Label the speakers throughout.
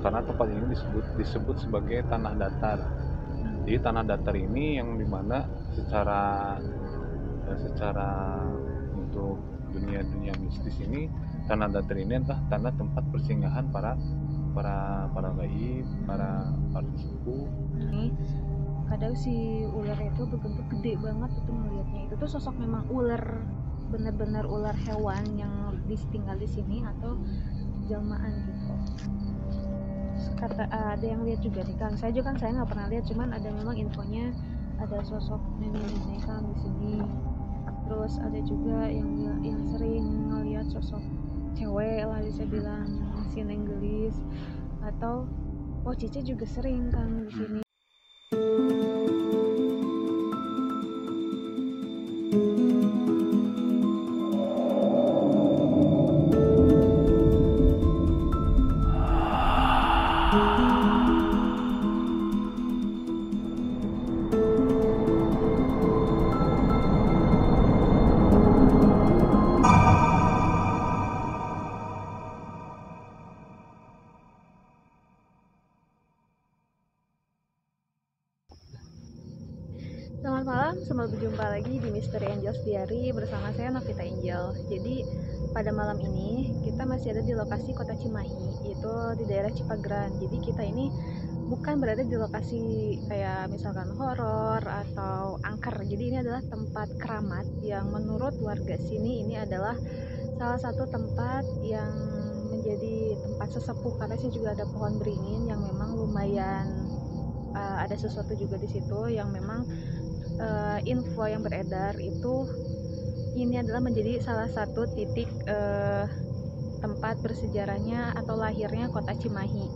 Speaker 1: karena tempat ini disebut sebagai tanah datar. Jadi tanah datar ini yang dimana secara untuk dunia mistis ini, tanah datar ini adalah tanah tempat persinggahan para gaib, para sesepuh.
Speaker 2: Kadang si ular itu berbentuk gede banget itu melihatnya. Itu tuh sosok memang ular, benar-benar ular hewan yang tinggal di sini atau jelmaan gitu. Kata ada yang lihat juga nih Kang. Saya nggak pernah lihat, cuman ada memang infonya ada sosok nenek-nenek Kang di sini. Terus ada juga yang sering ngelihat sosok cewek lah bisa bilang, si Neng Gelis, atau Cice juga sering Kang di sini. Selamat malam, selamat berjumpa lagi di Misteri Angels Diary bersama saya Novita Angel. Jadi pada malam ini kita masih ada di lokasi Kota Cimahi, yaitu di daerah Cipagran. Jadi kita ini bukan berada di lokasi kayak misalkan horor atau angker. Jadi ini adalah tempat keramat yang menurut warga sini ini adalah salah satu tempat yang menjadi tempat sesepuh, karena sini juga ada pohon beringin yang memang lumayan ada sesuatu juga di situ yang memang info yang beredar itu ini adalah menjadi salah satu titik tempat bersejarahnya atau lahirnya Kota Cimahi.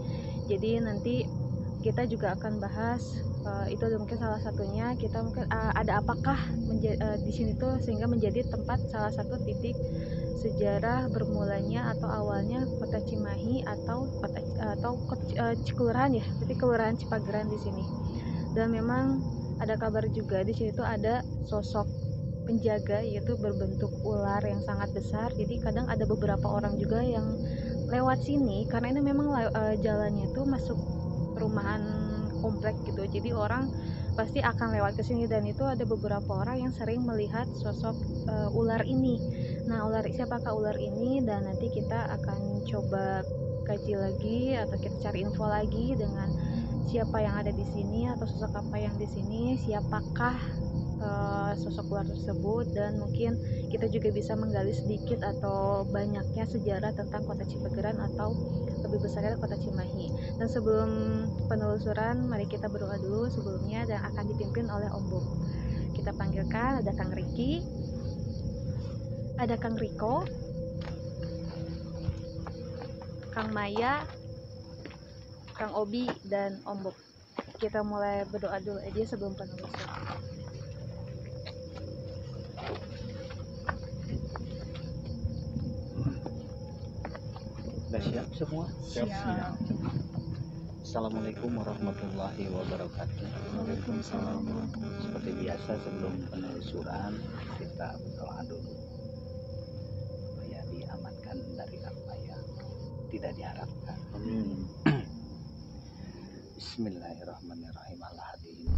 Speaker 2: Jadi nanti kita juga akan bahas itu mungkin salah satunya. Kita mungkin ada apakah di sini tuh sehingga menjadi tempat salah satu titik sejarah bermulanya atau awalnya Kota Cimahi atau kelurahan ya, berarti Kelurahan Cipagran di sini. Dan memang ada kabar juga di sini tuh ada sosok penjaga, yaitu berbentuk ular yang sangat besar. Jadi kadang ada beberapa orang juga yang lewat sini karena ini memang jalannya tuh masuk perumahan komplek gitu. Jadi orang pasti akan lewat ke sini, dan itu ada beberapa orang yang sering melihat sosok ular ini. Nah, siapakah ular ini? Dan nanti kita akan coba kaji lagi atau kita cari info lagi dengan siapa yang ada di sini atau sosok apa yang di sini, siapakah sosok ular tersebut, dan mungkin kita juga bisa menggali sedikit atau banyaknya sejarah tentang Kota Cipagran atau lebih besarnya Kota Cimahi. Dan sebelum penelusuran, mari kita berdoa dulu sebelumnya dan akan dipimpin oleh Om Bob. Kita panggilkan, ada Kang Riki, ada Kang Riko, Kang Maya, Kang Obi, dan Om Bob. Kita mulai berdoa dulu aja sebelum penelusuran.
Speaker 3: Sudah siap semua?
Speaker 2: Siap.
Speaker 3: Assalamualaikum warahmatullahi wabarakatuh.
Speaker 2: Waalaikumsalam.
Speaker 3: Seperti biasa sebelum penelusuran kita berdoa dulu supaya diamankan dari apa yang tidak diharapkan. Bismillahirrahmanirrahim. Al-Hadirin.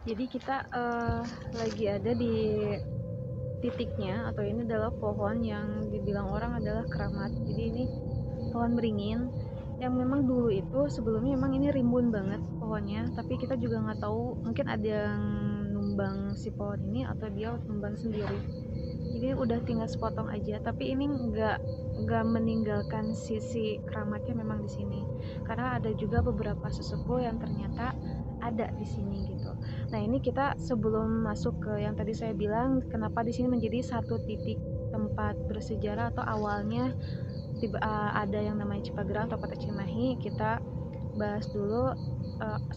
Speaker 2: Jadi kita lagi ada di titiknya, atau ini adalah pohon yang dibilang orang adalah keramat. Jadi ini pohon beringin yang memang dulu itu sebelumnya memang ini rimbun banget pohonnya, tapi kita juga nggak tahu, mungkin ada yang numbang si pohon ini atau dia numbang sendiri. Jadi udah tinggal sepotong aja, tapi ini nggak meninggalkan sisi keramatnya memang di sini, karena ada juga beberapa sesepuh yang ternyata ada di sini gitu. Nah ini kita sebelum masuk ke yang tadi saya bilang, kenapa di sini menjadi satu titik tempat bersejarah atau awalnya ada yang namanya Cipageran atau Kota Cimahi, kita bahas dulu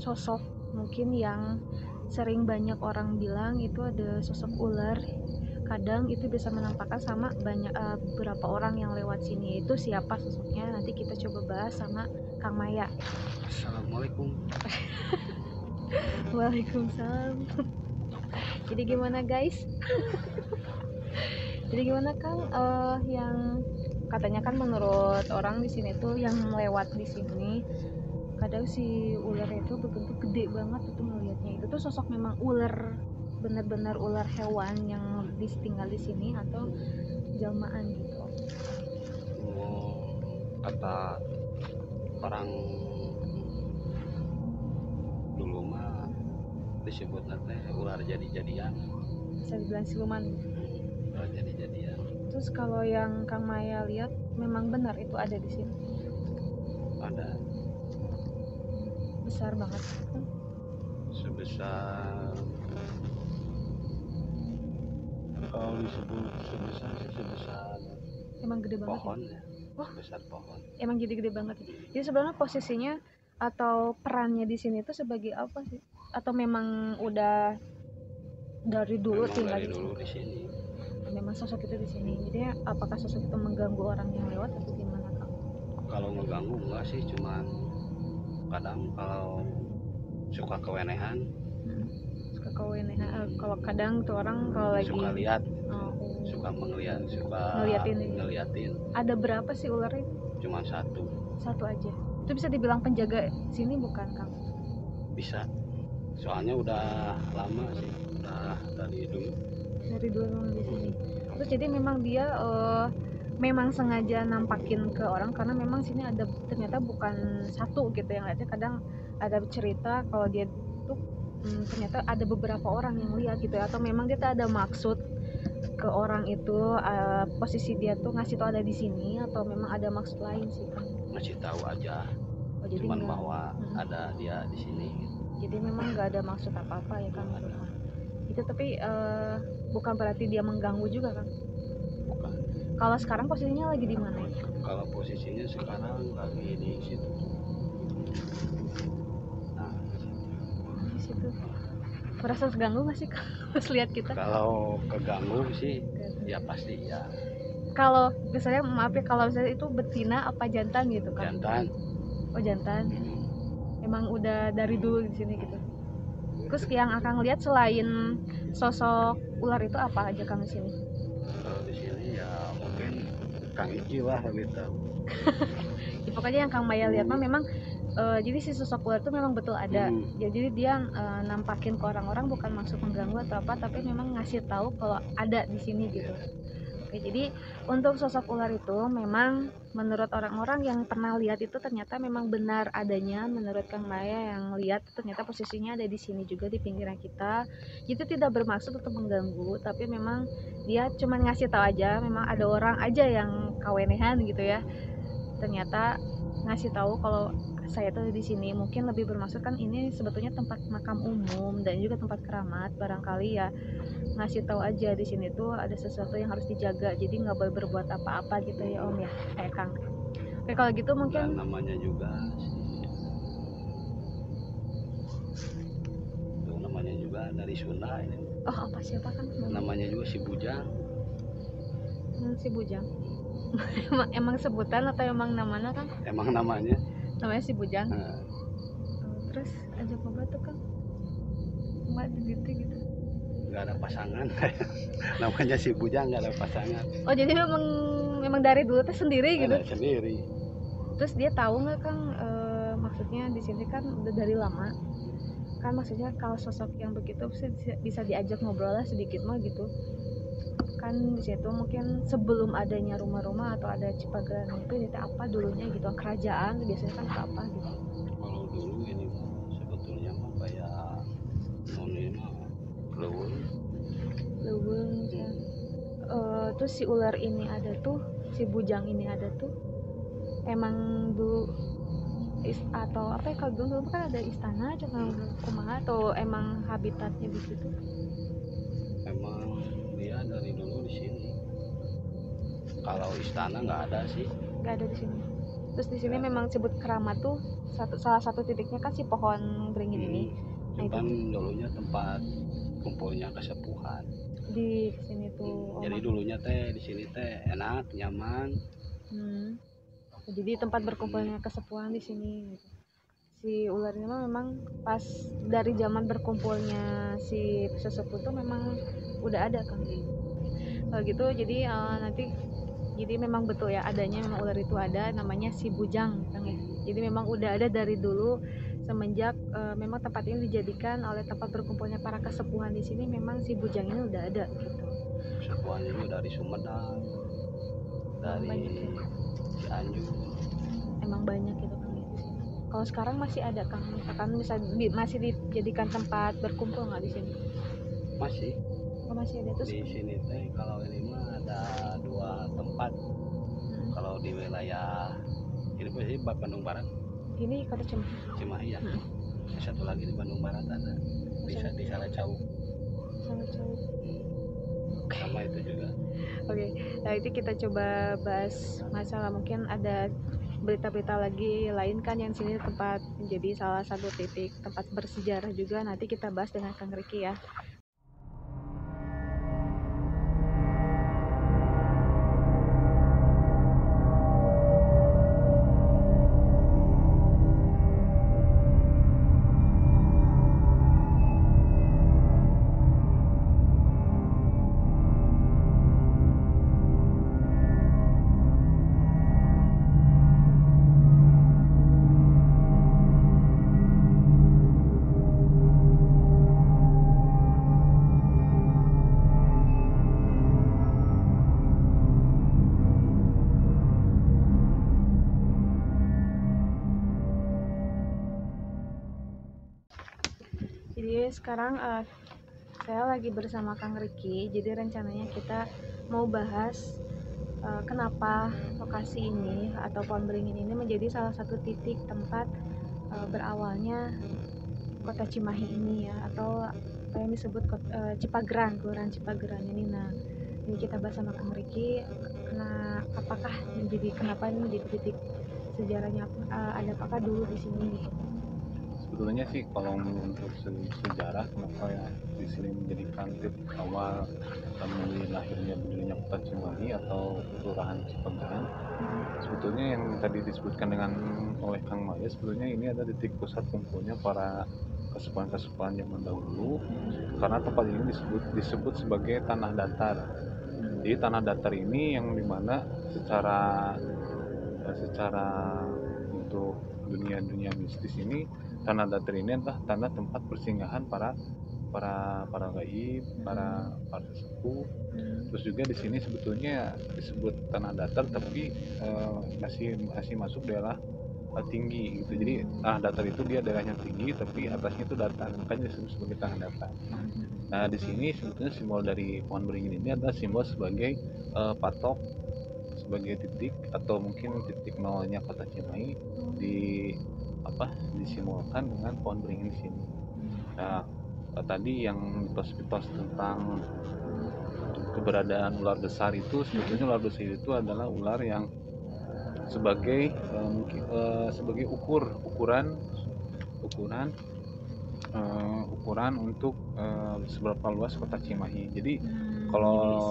Speaker 2: sosok mungkin yang sering banyak orang bilang itu ada sosok ular. Kadang itu bisa menampakkan sama banyak beberapa orang yang lewat sini. Itu siapa sosoknya? Nanti kita coba bahas sama Kang Maya.
Speaker 3: Assalamualaikum.
Speaker 2: Waalaikumsalam. Jadi gimana guys? Jadi gimana Kang? Yang katanya kan menurut orang di sini tuh yang lewat di sini, kadang si ular itu berbentuk gede banget itu melihatnya. Itu tuh sosok memang ular, benar-benar ular hewan yang tinggal di sini atau jelmaan gitu.
Speaker 3: Kata orang dulu mah disebut nanti ular jadi-jadian.
Speaker 2: Bisa dibilang siluman.
Speaker 3: Ular jadi-jadian.
Speaker 2: Terus kalau yang Kang Maya lihat memang benar itu ada di sini.
Speaker 3: Ada.
Speaker 2: Besar banget.
Speaker 3: Sebesar, kalau disebut sebesar
Speaker 2: Emang gede banget.
Speaker 3: pohon
Speaker 2: Ya?
Speaker 3: ya. Sebesar pohon.
Speaker 2: Emang jadi gede banget. Jadi sebenarnya posisinya atau perannya di sini itu sebagai apa sih? Atau memang udah dari dulu
Speaker 3: Memang
Speaker 2: tinggal
Speaker 3: dari
Speaker 2: di
Speaker 3: dulu
Speaker 2: sini?
Speaker 3: di sini.
Speaker 2: Memang sosok itu di sini. Jadi apakah sosok itu mengganggu orang yang lewat atau gimana Kang?
Speaker 3: Kalau ngeganggu enggak sih, cuman kadang kalau suka kewenehan,
Speaker 2: Suka kewenehan. Kalau kadang tuh orang kalau lagi
Speaker 3: suka lihat,
Speaker 2: oh,
Speaker 3: suka ngeliatin.
Speaker 2: Ada berapa sih ular itu?
Speaker 3: Cuman satu.
Speaker 2: Satu aja. Itu bisa dibilang penjaga sini bukan Kang?
Speaker 3: Bisa. Soalnya udah lama sih, udah dari dulu.
Speaker 2: Dari dulu memang di sini. Terus jadi memang dia memang sengaja nampakin ke orang karena memang sini ada ternyata bukan satu gitu yang lihatnya. Kadang ada cerita kalau dia tuh ternyata ada beberapa orang yang lihat gitu ya, atau memang dia ada maksud ke orang itu, posisi dia tuh ngasih tau ada di sini atau memang ada maksud lain sih Kang?
Speaker 3: Ngasih tahu aja.
Speaker 2: Jadi
Speaker 3: Cuman
Speaker 2: enggak,
Speaker 3: bahwa ada dia di sini.
Speaker 2: jadi memang nggak ada maksud apa-apa ya Kang? Itu tapi bukan berarti dia mengganggu juga Kang?
Speaker 3: Bukan.
Speaker 2: Kalau sekarang posisinya lagi di mana ya?
Speaker 3: Kalau posisinya sekarang lagi di situ. Nah,
Speaker 2: Di situ. Merasa terganggu nggak sih Kang pas lihat kita?
Speaker 3: kalau keganggu sih ya pasti ya.
Speaker 2: Kalau misalnya maaf ya, kalau misalnya itu betina apa jantan gitu Kang?
Speaker 3: Jantan.
Speaker 2: Oh jantan. Emang udah dari dulu di sini gitu. Terus yang Akang lihat selain sosok ular itu apa aja Kang di sini?
Speaker 3: Kalau di sini ya mungkin Kang Iki lah lebih tahu.
Speaker 2: Ya, pokoknya yang Kang Maya lihat mah memang jadi si sosok ular itu memang betul ada. Ya, jadi dia nampakin ke orang-orang bukan maksud mengganggu atau apa, tapi memang ngasih tahu kalau ada di sini gitu. Oke, jadi untuk sosok ular itu memang menurut orang-orang yang pernah lihat itu ternyata memang benar adanya. Menurut Kang Maya yang lihat ternyata posisinya ada di sini juga di pinggiran kita. Itu tidak bermaksud untuk mengganggu, tapi memang dia cuma ngasih tahu aja memang ada orang aja yang kawenehan gitu ya. Ternyata ngasih tahu kalau saya tuh di sini, mungkin lebih bermaksud kan ini sebetulnya tempat makam umum dan juga tempat keramat, barangkali ya ngasih tahu aja di sini tuh ada sesuatu yang harus dijaga, jadi nggak boleh berbuat apa-apa gitu ya Om ya, Kang. Oke kalau gitu mungkin
Speaker 3: Dan namanya juga itu namanya juga dari Sunda ini.
Speaker 2: oh apa siapa kan
Speaker 3: Namanya juga si Bujang.
Speaker 2: Si Bujang. emang sebutan atau emang namanya Kang?
Speaker 3: Emang namanya.
Speaker 2: Namanya si Bujang.
Speaker 3: Nah,
Speaker 2: Terus aja apa tuh Kang? Mbak gitu.
Speaker 3: nggak ada pasangan. Namanya si Bujang nggak ada pasangan.
Speaker 2: Oh jadi memang dari dulu tuh sendiri gitu.
Speaker 3: Ada sendiri.
Speaker 2: Terus dia tahu nggak Kang, maksudnya di sini kan udah dari lama kan maksudnya kalau sosok yang begitu bisa diajak ngobrol lah sedikit mah gitu kan. Di situ mungkin sebelum adanya rumah-rumah atau ada Cipageran itu apa dulunya gitu, kerajaan biasanya kan apa gitu.
Speaker 3: Kalau dulu ini mah sebetulnya mah kayak ini mah leuweung.
Speaker 2: Ya. Terus si ular ini ada tuh, si bujang ini ada tuh emang dulu atau apa ya, kalau dulu kan ada istana cuma kumaha atau emang habitatnya di situ?
Speaker 3: Emang dia dari dulu di sini. Kalau istana nggak ada sih.
Speaker 2: Nggak ada di sini. Terus di sini memang sebut keramat tuh salah satu titiknya kan si pohon beringin ini. Nah,
Speaker 3: Itu kan dulunya tempat kumpulnya kesepuhan.
Speaker 2: Di sini tuh.
Speaker 3: Jadi dulunya teh di sini teh enak, nyaman.
Speaker 2: Jadi tempat berkumpulnya kesepuhan di sini gitu. Si ular ini memang pas dari zaman berkumpulnya si sesepuh tuh memang udah ada kan. Kalau gitu jadi nanti jadi memang betul ya adanya memang ular itu ada, namanya si bujang kan ya. Jadi memang udah ada dari dulu semenjak memang tempat ini dijadikan oleh tempat berkumpulnya para kesepuhan di sini, memang si bujang ini udah ada gitu.
Speaker 3: Kesepuhan itu dari Sumedang, dari Cianjur.
Speaker 2: Emang banyak gitu kan di sini. Kalau sekarang masih ada kan, misalkan masih dijadikan tempat berkumpul nggak di sini?
Speaker 3: Masih.
Speaker 2: Oh, masih ada. Terus
Speaker 3: di sini teh kalau ini mah ada 2 tempat. Kalau di wilayah ini sih Bandung Barat.
Speaker 2: Ini kota
Speaker 3: Cimahi ya. Satu lagi di Bandung Barat ada. Di Salacau. Sama itu juga.
Speaker 2: Oke, nah itu kita coba bahas masalah mungkin ada berita-berita lagi lain kan yang sini tempat menjadi salah satu titik tempat bersejarah juga, nanti kita bahas dengan Kang Riki ya. Jadi sekarang saya lagi bersama Kang Riki. Jadi rencananya kita mau bahas kenapa lokasi ini atau pohon beringin ini menjadi salah satu titik tempat berawalnya kota Cimahi ini ya, atau apa yang disebut Cipageran, Kelurahan Cipageran ini. Nah, ini kita bahas sama Kang Riki apakah kenapa ini menjadi titik sejarahnya, ada apakah dulu di sini gitu.
Speaker 1: Sebetulnya sih kalau untuk sejarah kenapa ya di sini menjadikan titik awal mulai lahirnya berdirinya kota Cimahi atau Kelurahan Cipageran, sebetulnya yang tadi disebutkan oleh Kang Maya, sebetulnya ini ada titik pusat kumpulnya para kesepuhan-kesepuhan zaman dahulu, karena tempat ini disebut sebagai tanah datar. Jadi tanah datar ini yang dimana secara untuk dunia mistis ini, tanah datar ini adalah tanah tempat persinggahan para gaib, para sesepuh. Terus juga di sini sebetulnya disebut tanah datar, tapi masih masuk daerah tinggi gitu. Jadi tanah datar itu dia daerahnya tinggi, tapi atasnya itu datar, makanya disebut sebagai tanah datar. Nah, di sini sebetulnya simbol dari pohon beringin ini adalah simbol sebagai patok, sebagai titik atau mungkin titik nolnya kota Cimahi disimbolkan dengan pohon beringin di sini. Nah, tadi yang mitos-mitos tentang keberadaan ular besar itu, sebetulnya ular besar itu adalah ular yang sebagai ukuran untuk seberapa luas kota Cimahi. Jadi kalau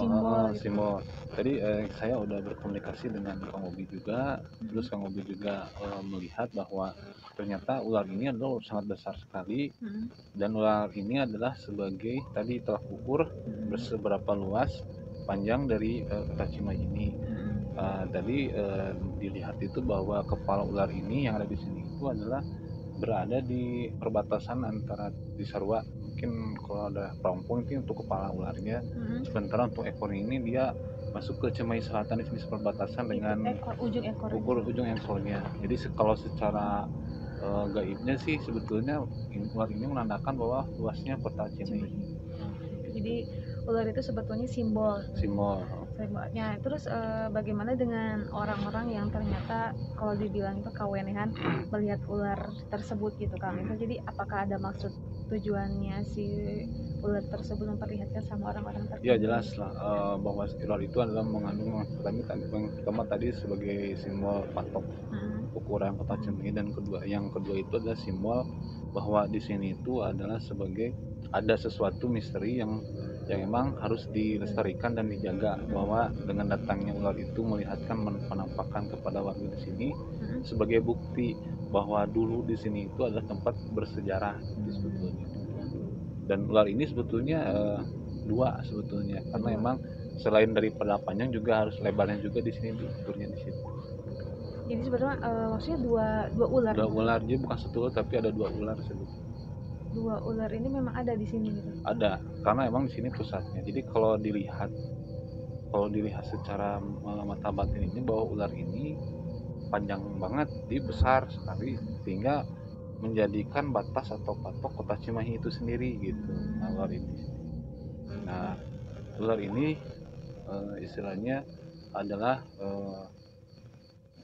Speaker 1: simbol tadi saya udah berkomunikasi dengan Kang Obi juga, terus Kang Obi juga melihat bahwa ternyata ular ini adalah sangat besar sekali, dan ular ini adalah sebagai tadi telah ukur berseberapa luas panjang dari kota Cimahi ini. Tadi dilihat itu bahwa kepala ular ini yang ada di sini itu adalah berada di perbatasan antara di Sarua. Mungkin kalau ada Perompong itu untuk kepala ularnya, sementara untuk ekor ini dia masuk ke Cimahi Selatan di sini perbatasan dengan
Speaker 2: ujung ekor
Speaker 1: ujung ekornya. Jadi kalau secara gaibnya sih sebetulnya ular ini menandakan bahwa luasnya kota Cimahi.
Speaker 2: Jadi ular itu sebetulnya simbol. Nah, terus bagaimana dengan orang-orang yang ternyata kalau dibilang itu kawenehan melihat ular tersebut gitu Kang? Itu jadi apakah ada maksud tujuannya si ular tersebut memperlihatkan sama orang-orang tertentu?
Speaker 1: Ya jelas lah bahwa ular itu adalah mengandung pertama tadi sebagai simbol patok ukuran kota Cimahi, dan yang kedua itu adalah simbol bahwa di sini itu adalah sebagai ada sesuatu misteri yang memang harus dilestarikan dan dijaga, bahwa dengan datangnya ular itu melihatkan penampakan kepada warga di sini sebagai bukti bahwa dulu di sini itu adalah tempat bersejarah itu sebetulnya. Dan ular ini sebetulnya dua sebetulnya, karena memang selain daripada panjang juga harus lebarnya juga di sini diukurnya di situ.
Speaker 2: Jadi sebetulnya maksudnya dua ular. Dua
Speaker 1: ular, jadi bukan satu ular tapi ada dua ular sebetulnya.
Speaker 2: Dua ular ini memang ada di sini gitu.
Speaker 1: Ada, karena emang di sini pusatnya. Jadi kalau dilihat secara mata batin ini bahwa ular ini panjang banget, dia besar sekali sehingga menjadikan batas atau patok kota Cimahi itu sendiri gitu. Ular ini. Nah, ular ini istilahnya adalah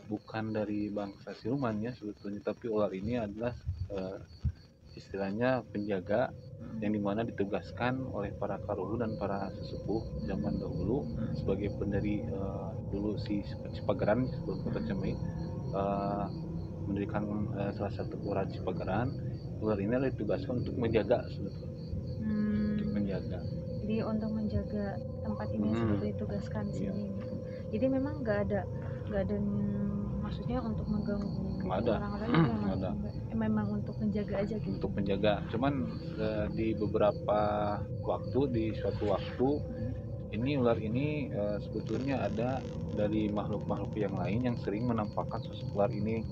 Speaker 1: bukan dari bangsa siluman ya sebetulnya, tapi ular ini adalah istilahnya penjaga yang dimana ditugaskan oleh para karuhu dan para sesepuh zaman dahulu sebagai pendiri dulu si Cipageran sebelum kota Cimahi mendirikan salah satu kelurahan Cipageran. Ular ini adalah ditugaskan untuk menjaga sebetulnya, untuk menjaga.
Speaker 2: Jadi untuk menjaga tempat ini sebetulnya ditugaskan di sini. Gitu. Jadi memang nggak ada maksudnya untuk mengganggu orang-orang, memang untuk menjaga aja gitu.
Speaker 1: Untuk menjaga, cuman di beberapa waktu, di suatu waktu ini ular ini sebetulnya ada dari makhluk-makhluk yang lain yang sering menampakkan sosok ular ini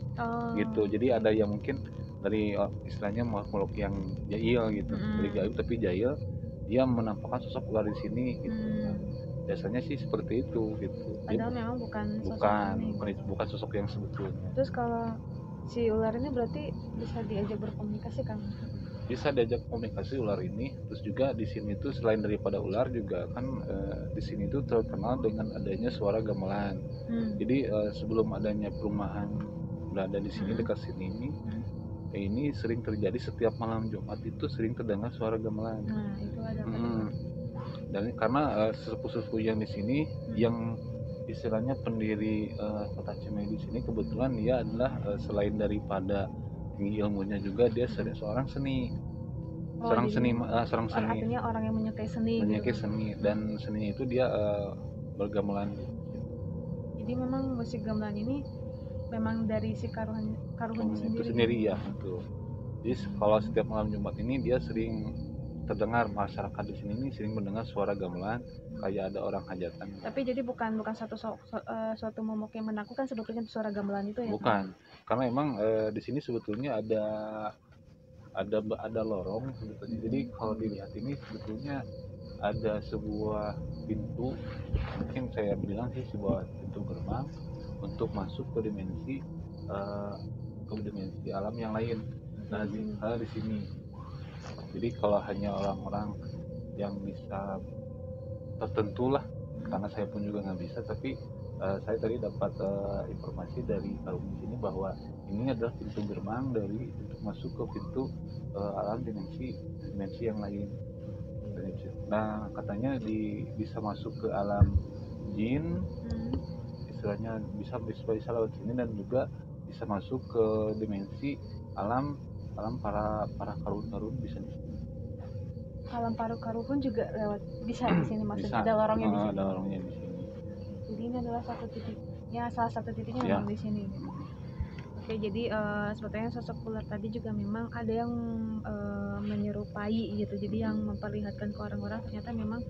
Speaker 1: gitu. Jadi ada yang mungkin dari istilahnya makhluk yang jahil gitu, dari gaib tapi jahil, dia menampakkan sosok ular di sini gitu. Biasanya sih seperti itu gitu.
Speaker 2: Padahal memang
Speaker 1: bukan sosok yang sebetulnya.
Speaker 2: Terus kalau si ular ini berarti bisa diajak berkomunikasi kan?
Speaker 1: Bisa diajak komunikasi ular ini. Terus juga di sini tuh selain daripada ular juga kan di sini tuh terkenal dengan adanya suara gamelan. Jadi sebelum adanya perumahan berada di sini dekat sini ini sering terjadi setiap malam Jumat itu sering terdengar suara gamelan.
Speaker 2: Nah itu ada.
Speaker 1: Dan karena sesepuh-sesepuh yang di sini yang istilahnya pendiri kota Cimahi di sini kebetulan dia adalah selain daripada tinggi ilmunya juga dia seorang seni. Seorang seni.
Speaker 2: Artinya orang yang menyukai seni.
Speaker 1: Seni, dan seni itu dia bergamelan.
Speaker 2: Jadi memang musik gamelan ini memang dari si karuhan
Speaker 1: sendiri ya. Betul. Jadi kalau setiap malam Jumat ini dia sering terdengar, masyarakat di sini ini sering mendengar suara gamelan kayak ada orang hajatan.
Speaker 2: Tapi jadi bukan suatu momok yang menakutkan sebetulnya suara gamelan itu ya?
Speaker 1: Bukan, karena emang di sini sebetulnya ada lorong sebetulnya. Jadi kalau dilihat ini sebetulnya ada sebuah pintu, mungkin saya bilang sih sebuah pintu gerbang untuk masuk ke dimensi alam yang lain. Nah di sini. Jadi kalau hanya orang-orang yang bisa tertentu lah, karena saya pun juga nggak bisa, tapi saya tadi dapat informasi dari kaum di sini bahwa ini adalah pintu gerbang untuk masuk ke pintu alam dimensi yang lain. Nah katanya bisa masuk ke alam jin, istilahnya bisa lewat sini, dan juga bisa masuk ke dimensi alam para karun bisa di sini.
Speaker 2: Alam paru-paru pun juga lewat bisa di sini, maksudnya ada lorongnya di sini.
Speaker 1: Ada lorongnya di sini.
Speaker 2: Jadi ini adalah salah satu titiknya memang di sini. Oke, jadi sebetulnya sosok ular tadi juga memang ada yang menyerupai gitu. Jadi yang memperlihatkan ke orang-orang ternyata memang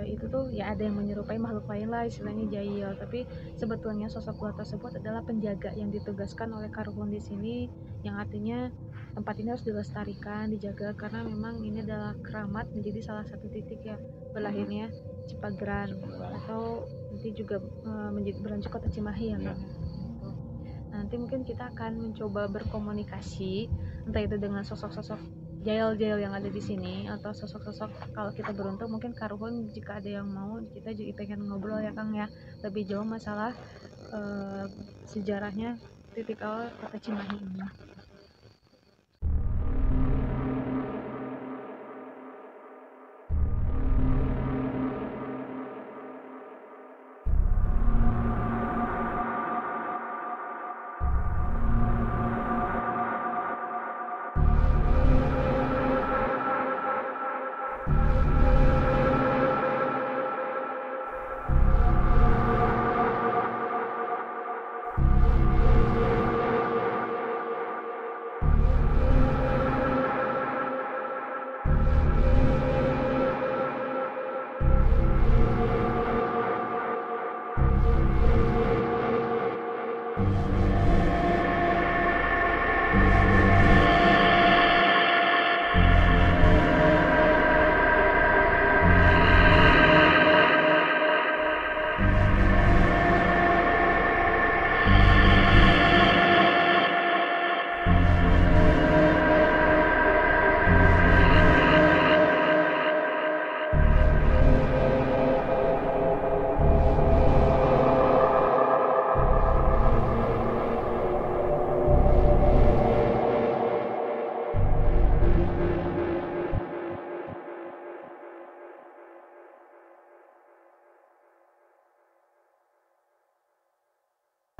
Speaker 2: itu tuh ya ada yang menyerupai makhluk lain lah, istilahnya jahil, tapi sebetulnya sosok ular tersebut adalah penjaga yang ditugaskan oleh Karuhun di sini, yang artinya tempat ini harus dilestarikan, dijaga, karena memang ini adalah keramat menjadi salah satu titik ya berlahirnya Cipagran, atau nanti juga menjadi berlanjut kota Cimahi ya kan. Gitu. Nanti mungkin kita akan mencoba berkomunikasi entah itu dengan sosok-sosok jail-jail yang ada di sini, atau sosok-sosok kalau kita beruntung mungkin Karuhun, jika ada yang mau kita juga pengen ngobrol ya Kang ya, lebih jauh masalah sejarahnya titik awal kota Cimahi ini.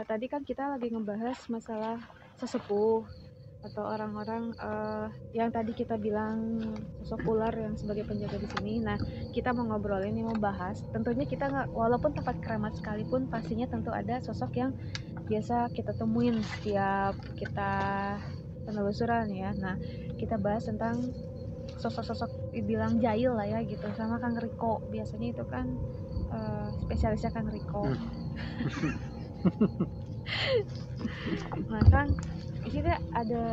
Speaker 2: Tadi kan kita lagi ngebahas masalah sesepuh atau orang-orang yang tadi kita bilang sosok ular yang sebagai penjaga di sini. Nah, kita mau ngobrolin, mau bahas. Tentunya kita nggak, walaupun tempat keramat sekalipun, pastinya tentu ada sosok yang biasa kita temuin setiap kita penelusuran ya. Nah, kita bahas tentang sosok-sosok dibilang jahil lah ya gitu, sama Kang Riko. Biasanya itu kan spesialisnya Kang Riko. Nah Kang, di sini ada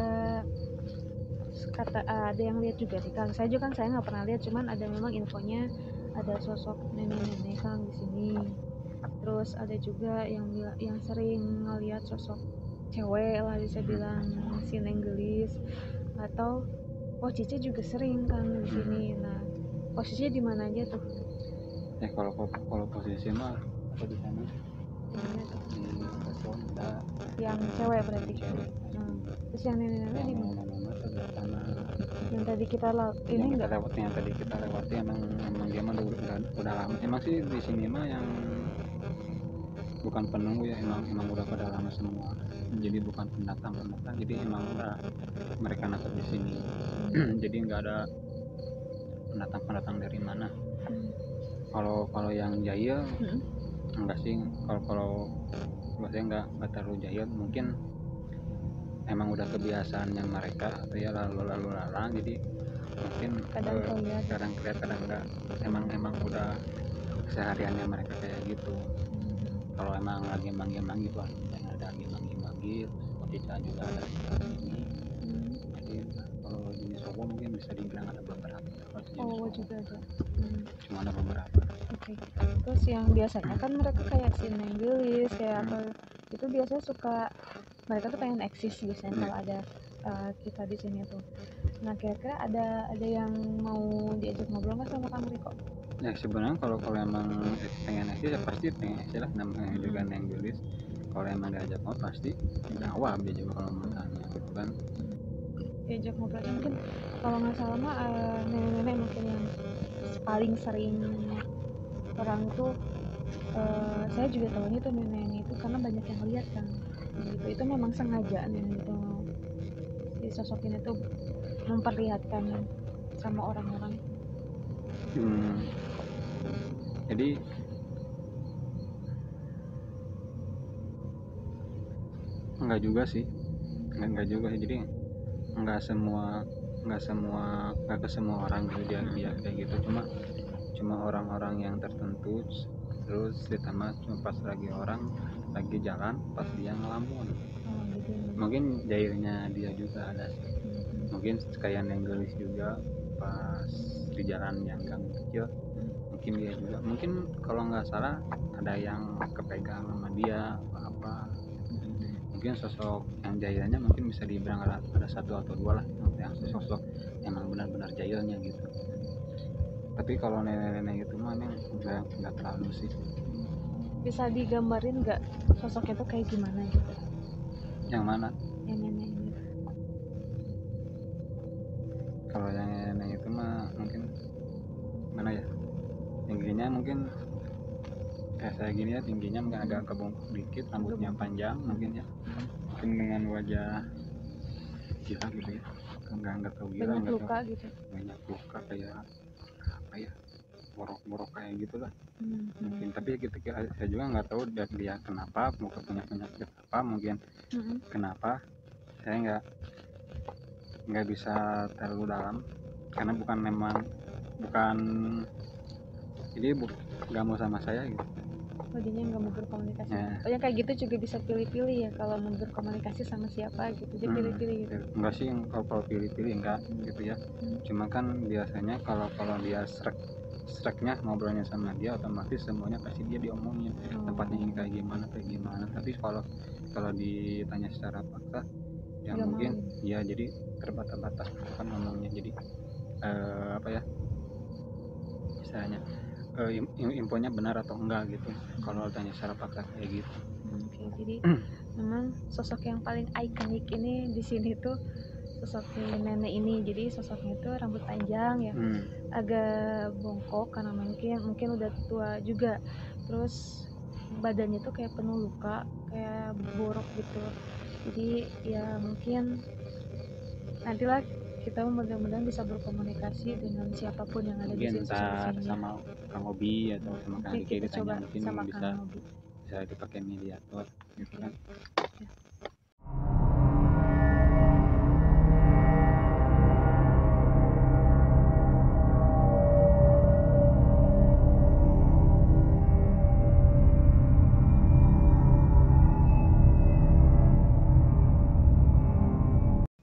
Speaker 2: ada yang lihat juga nih Kang. Saya juga saya nggak pernah lihat, cuman ada memang infonya ada sosok nenek-nenek Kang di sini. Terus ada juga yang sering ngelihat sosok cewek lah bisa bilang, si Neng Gelis, atau Cice juga sering Kang di sini. Nah, posisinya di mana aja tuh?
Speaker 4: Ya kalau posisi mah aku di sana.
Speaker 2: Yang cewek berarti. Terus yang nenek-nenek di mana? Yang tadi kita lewati,
Speaker 4: emang dia mah udah lama. Emang sih di sini mah yang bukan penunggu ya, emang udah pada lama semua. Jadi bukan pendatang, jadi emang udah mereka nasab di sini. Jadi nggak ada pendatang dari mana. Kalau yang jahil enggak sih, kalau saya enggak terlalu jahil, mungkin emang udah kebiasaannya mereka atau ya lalu lalang, jadi mungkin kadang kelihatan kadang enggak, emang udah kesehariannya mereka kayak gitu. Kalau emang lagi manggil yang ada manggil Cica juga ada di sini. Jadi kalau jenis Sobo mungkin bisa dibilang ada beberapa.
Speaker 2: Juga ada.
Speaker 4: Cuma ada beberapa.
Speaker 2: Oke. Terus yang biasanya kan mereka kayak si Neng Gelis kayak apa itu biasanya suka, mereka tuh pengen eksis biasanya kalau ada kita di sini tuh. Nah kira-kira ada yang mau diajak ngobrol nggak sama Kang Riko?
Speaker 4: Ya sebenarnya kalau emang pengen eksis ya pasti pengen eksis lah, namanya juga Neng Gelis. Kalau emang diajak ngobrol pasti jawab dia juga kalau mau tanya gitu kan.
Speaker 2: Diajak ngobrol mungkin kalau nggak salah mah nenek-nenek mungkin yang paling sering orang tuh saya juga tahunya tuh nenek itu karena banyak yang lihat kan gitu. Itu memang sengaja nenek itu si sosok ini tuh memperlihatkan sama orang-orang.
Speaker 4: Jadi enggak juga sih, jadi enggak ke semua orang gitu dia kayak gitu, cuma orang-orang yang tertentu, terus ditambah cuma pas lagi orang lagi jalan pas dia ngelamun.
Speaker 2: gitu.
Speaker 4: Mungkin jahilnya dia juga ada sih, mungkin kayak yang gelis juga pas di jalan yang gang kecil, mungkin dia juga, mungkin kalau nggak salah ada yang kepegang sama dia apa. Mungkin sosok yang jahilnya mungkin bisa dibilang ada satu atau dua lah yang sosok emang benar-benar jahilnya gitu. Tapi kalau nenek-nenek itu mah nggak terlalu sih.
Speaker 2: Bisa digambarin nggak sosoknya tuh kayak gimana gitu?
Speaker 4: Yang mana?
Speaker 2: Yang nenek ini.
Speaker 4: Kalau yang nenek itu mah mungkin mana ya, tingginya mungkin kayak saya gini ya, tingginya mungkin agak kebongkok dikit, rambutnya panjang mungkin ya, mungkin dengan wajah gila gitu ya, nggak tahu gila,
Speaker 2: Banyak luka gitu.
Speaker 4: banyak luka kayak apa ya, borok-borok kayak gitulah. Mungkin, tapi saya juga nggak tahu dia kenapa, mau punya penyakit apa, mungkin kenapa, saya nggak bisa terlalu dalam karena bukan jadi nggak mau sama saya gitu.
Speaker 2: Jadinya nggak mau berkomunikasi.
Speaker 4: Ya.
Speaker 2: Oh, yang kayak gitu juga bisa pilih-pilih ya kalau mau berkomunikasi sama siapa gitu. Dia pilih-pilih gitu.
Speaker 4: Enggak sih, kalau pilih-pilih enggak gitu ya. Cuma kan biasanya kalau dia streknya ngobrolnya sama dia, otomatis semuanya pasti dia diomongin. Tempatnya ini kayak gimana. Tapi kalau ditanya secara fakta ya
Speaker 2: Nggak
Speaker 4: mungkin
Speaker 2: mau.
Speaker 4: ya jadi terbatas-batas kan ngomongnya, jadi apa ya istilahnya, infonya benar atau enggak gitu kalau tanya secara fakta kayak gitu.
Speaker 2: Oke, jadi memang sosok yang paling ikonik ini di sini tuh sosok nenek ini. Jadi sosoknya itu rambut panjang ya, agak bongkok karena mungkin udah tua juga. Terus badannya tuh kayak penuh luka, kayak borok gitu. Jadi ya mungkin nantilah kita mudah-mudahan bisa berkomunikasi dengan siapapun yang ada di
Speaker 4: Mungkin
Speaker 2: sini.
Speaker 4: ntar sama Kang Obi atau sama Kang
Speaker 2: Nanti
Speaker 4: Adiki
Speaker 2: kita coba
Speaker 4: ditanya, mungkin
Speaker 2: sama
Speaker 4: bisa
Speaker 2: Kang Obi.
Speaker 4: dipakai mediator gitu kan.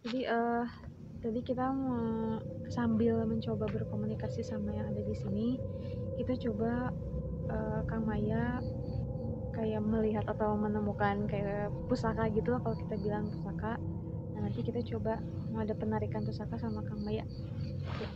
Speaker 2: Jadi tadi kita sambil mencoba berkomunikasi sama yang ada di sini, kita coba Kang Maya kayak melihat atau menemukan kayak pusaka gitu lah, kalau kita bilang pusaka. Nah, nanti kita coba mau ada penarikan pusaka sama Kang Maya. Ya.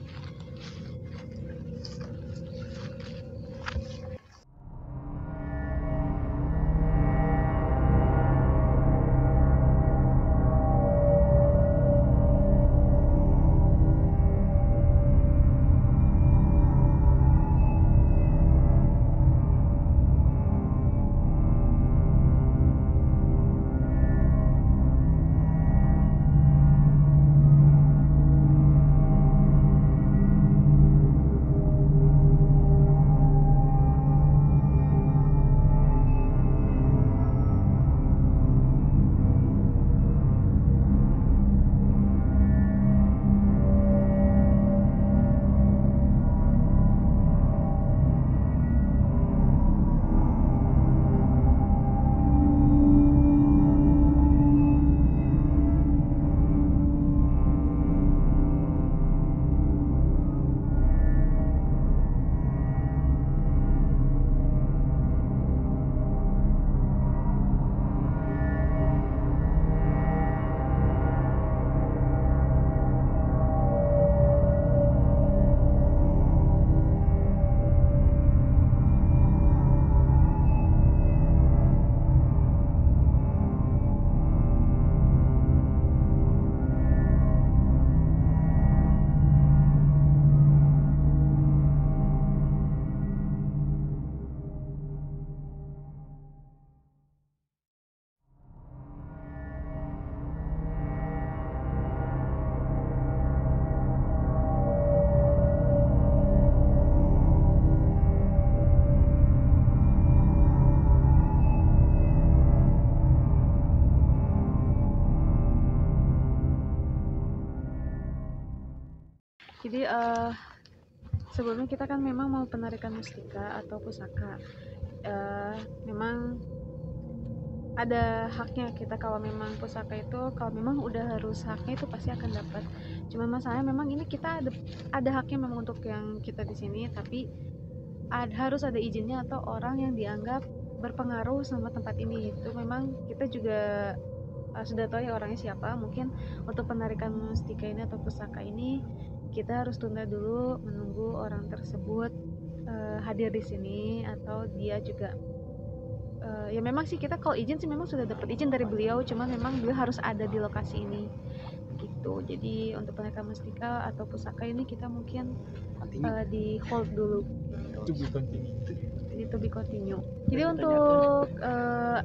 Speaker 2: Jadi sebelumnya kita kan memang mau penarikan mustika atau pusaka. Memang ada haknya kita kalau memang pusaka itu, kalau memang udah harus haknya itu pasti akan dapat. Cuma masalahnya memang ini kita ada haknya memang untuk yang kita di sini, tapi harus ada izinnya atau orang yang dianggap berpengaruh sama tempat ini. Itu memang kita juga sudah tahu ya orangnya siapa. Mungkin untuk penarikan mustika ini atau pusaka ini kita harus tunda dulu menunggu orang tersebut hadir di sini, atau dia juga ya memang sih kita kalau izin sih memang sudah dapat izin dari beliau, cuman memang beliau harus ada di lokasi ini gitu. Jadi untuk penarikan mustika atau pusaka ini kita mungkin di hold dulu gitu. To be continue. Jadi untuk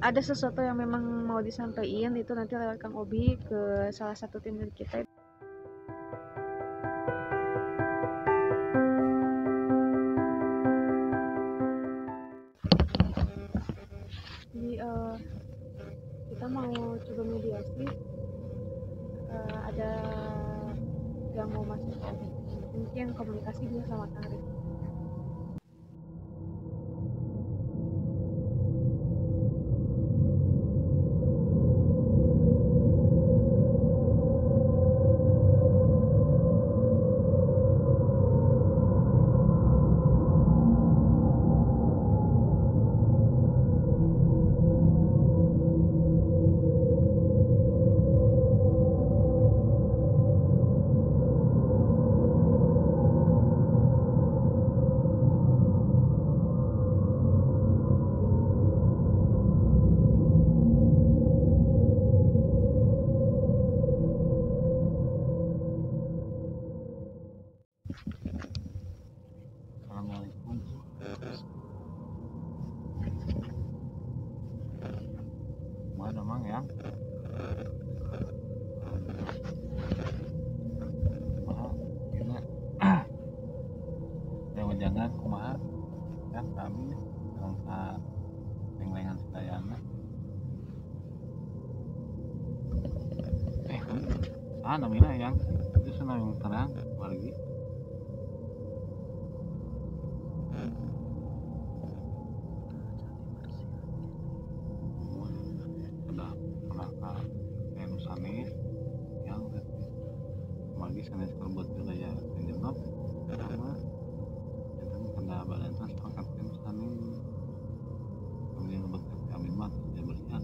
Speaker 2: ada sesuatu yang memang mau disampaikan itu nanti lewat Kang Obi ke salah satu tim dari kita. Jadi kita mau coba mediasi, ada yang mau masuk, mungkin komunikasi dulu sama Kang Rif.
Speaker 1: Assalamualaikum. Mana mang ya? Kumaha? Gimana? Jangan kumaha? Ya kami langkah leng-lengan sedayana. Namina yang itu senang yang terang lagi. Sudah pelaka sanes yang lagi sanes kerbuat wilayah penjengok sama dan kena badan sepakat sanes kemudian lebat kami mat dia bersihan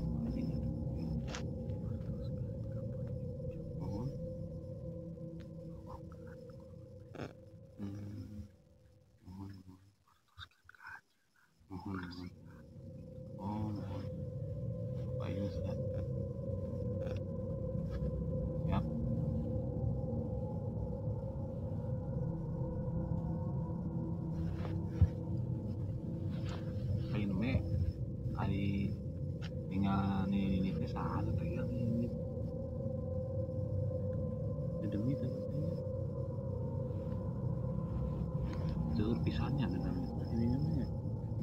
Speaker 1: jalur pisahnya dengan ini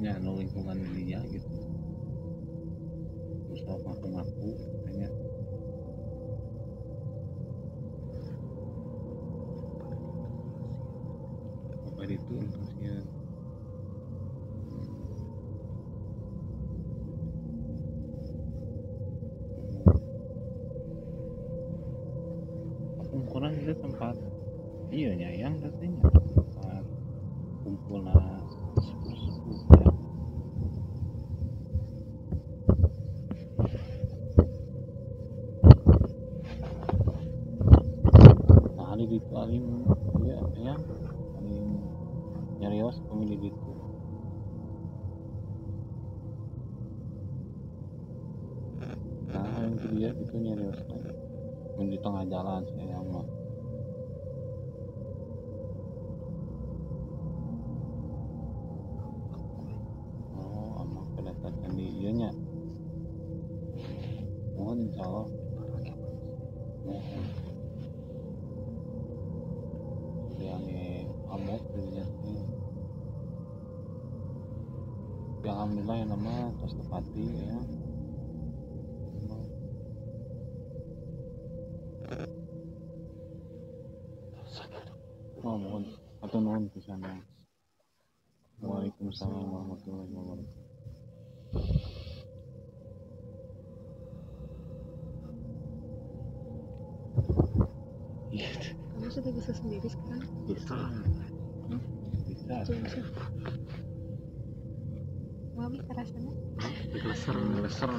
Speaker 1: ya no lingkungan dia gitu terus ngaku kayaknya apa itu terusnya ukuran itu tempat iya nyayang katanya tempat kumpulnya sepuh-sepuh ya. Nah hari itu alim ya yang alim nyarios pemilih itu nah yang dia itu nyarios di tengah jalan saya mah nya mohon insyaallah mohon yang amok dunia ini yang alhamdulillah yang nama terus tepati ya mohon atau mohon ke sana Waalaikumsalam warahmatullahi wabarakatuh.
Speaker 2: Kamu sudah bisa sendiri sekarang?
Speaker 1: Bisa. Bisa.
Speaker 2: Bisa. Mami ke sana?
Speaker 1: Leser.